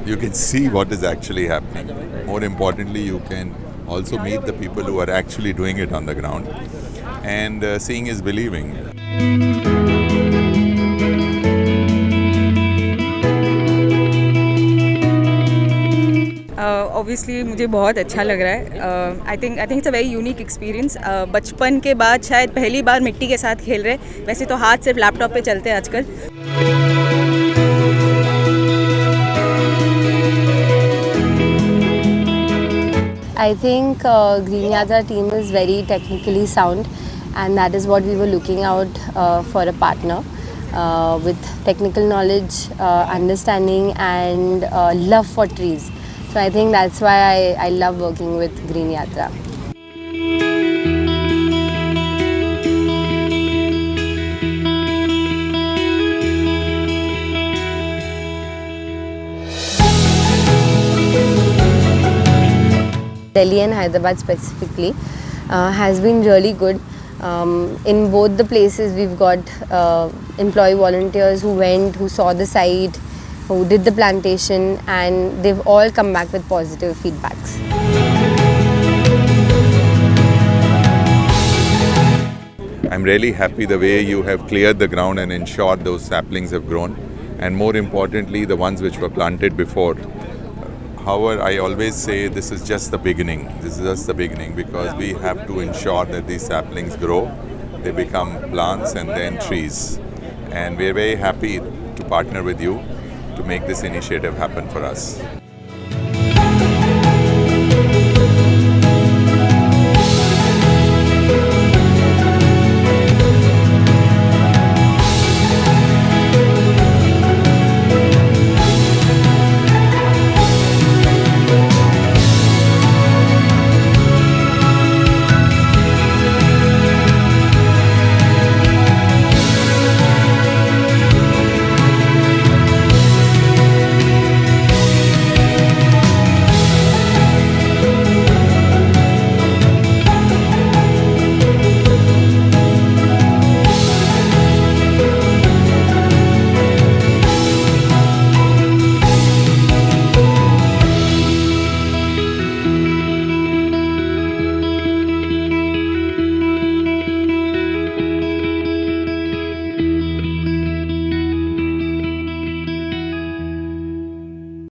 You can see what is actually happening. More importantly, you can also meet the people who are actually doing it on the ground. And seeing is believing. Obviously मुझे बहुत अच्छा लग रहा है. I think it's a very unique experience. बचपन के बाद शायद पहली बार मिट्टी के साथ खेल रहे. वैसे तो हाथ सिर्फ लैपटॉप पे चलते हैं आजकल. I think Green Yatra team is very technically sound, and that is what we were looking out for a partner with technical knowledge, understanding, and love for trees. So I think that's why I love working with Green Yatra. Delhi and Hyderabad specifically has been really good. In both the places we've got employee volunteers who went, who saw the site, who did the plantation, and they've all come back with positive feedbacks. I'm really happy the way you have cleared the ground and ensured those saplings have grown. And more importantly, the ones which were planted before. However, I always say this is just the beginning. This is just the beginning because we have to ensure that these saplings grow, they become plants and then trees. And we're very happy to partner with you to make this initiative happen for us.